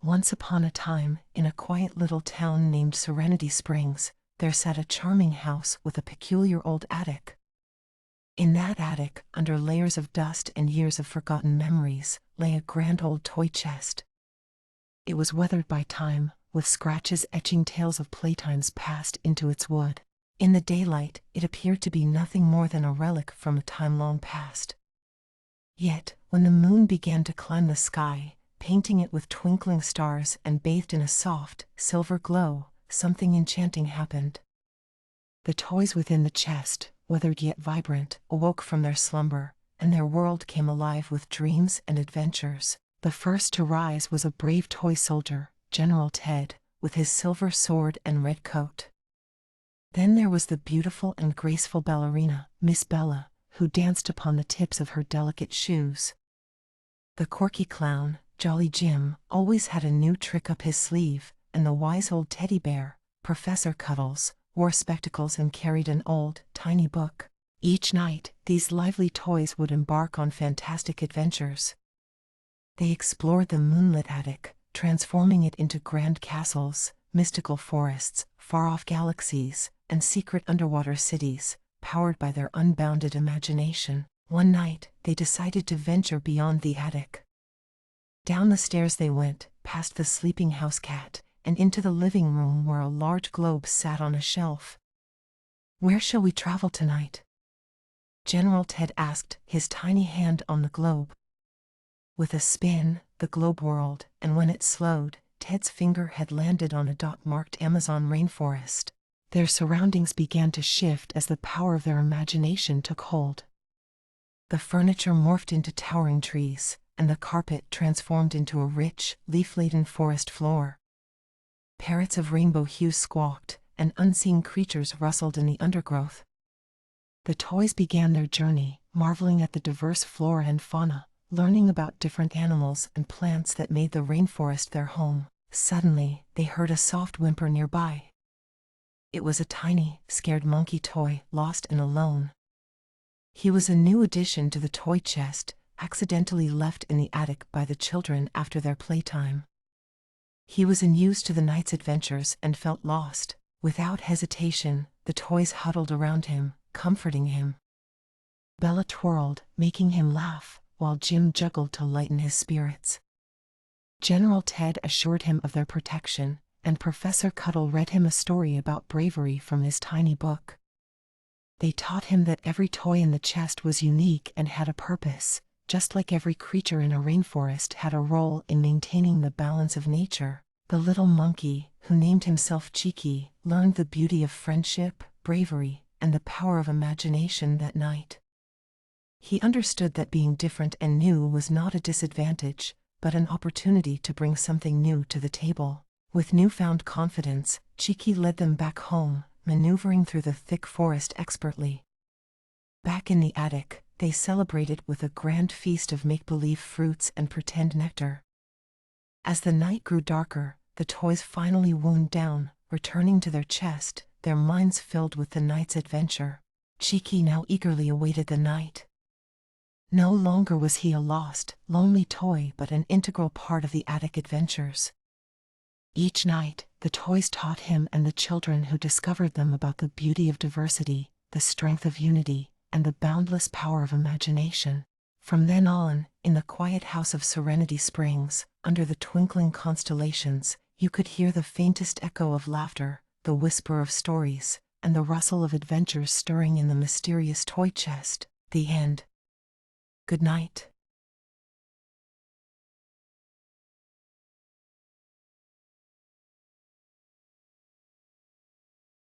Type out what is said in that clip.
Once upon a time, in a quiet little town named Serenity Springs, there sat a charming house with a peculiar old attic. In that attic, under layers of dust and years of forgotten memories, lay a grand old toy chest. It was weathered by time, with scratches etching tales of playtimes past into its wood. In the daylight, it appeared to be nothing more than a relic from a time long past. Yet, when the moon began to climb the sky, painting it with twinkling stars and bathed in a soft, silver glow, something enchanting happened. The toys within the chest, weathered yet vibrant, awoke from their slumber, and their world came alive with dreams and adventures. The first to rise was a brave toy soldier, General Ted, with his silver sword and red coat. Then there was the beautiful and graceful ballerina, Miss Bella, who danced upon the tips of her delicate shoes. The quirky clown, Jolly Jim, always had a new trick up his sleeve, and the wise old teddy bear, Professor Cuddles, wore spectacles and carried an old, tiny book. Each night, these lively toys would embark on fantastic adventures. They explored the moonlit attic, transforming it into grand castles, mystical forests, far-off galaxies, and secret underwater cities, powered by their unbounded imagination. One night, they decided to venture beyond the attic. Down the stairs they went, past the sleeping house cat, and into the living room where a large globe sat on a shelf. "Where shall we travel tonight?" General Ted asked, his tiny hand on the globe. With a spin, the globe whirled, and when it slowed, Ted's finger had landed on a dot marked Amazon Rainforest. Their surroundings began to shift as the power of their imagination took hold. The furniture morphed into towering trees, and the carpet transformed into a rich, leaf-laden forest floor. Parrots of rainbow hues squawked, and unseen creatures rustled in the undergrowth. The toys began their journey, marveling at the diverse flora and fauna, learning about different animals and plants that made the rainforest their home. Suddenly, they heard a soft whimper nearby. It was a tiny, scared monkey toy, lost and alone. He was a new addition to the toy chest, accidentally left in the attic by the children after their playtime. He was unused to the night's adventures and felt lost. Without hesitation, the toys huddled around him, comforting him. Bella twirled, making him laugh, while Jim juggled to lighten his spirits. General Ted assured him of their protection, and Professor Cuddle read him a story about bravery from his tiny book. They taught him that every toy in the chest was unique and had a purpose, just like every creature in a rainforest had a role in maintaining the balance of nature. The little monkey, who named himself Cheeky, learned the beauty of friendship, bravery, and the power of imagination that night. He understood that being different and new was not a disadvantage, but an opportunity to bring something new to the table. With newfound confidence, Cheeky led them back home, maneuvering through the thick forest expertly. Back in the attic, they celebrated with a grand feast of make-believe fruits and pretend nectar. As the night grew darker, the toys finally wound down, returning to their chest, their minds filled with the night's adventure. Cheeky now eagerly awaited the night. No longer was he a lost, lonely toy but an integral part of the attic adventures. Each night, the toys taught him and the children who discovered them about the beauty of diversity, the strength of unity, and the boundless power of imagination. From then on, in the quiet house of Serenity Springs, under the twinkling constellations, you could hear the faintest echo of laughter, the whisper of stories, and the rustle of adventures stirring in the mysterious toy chest. The end. Good night.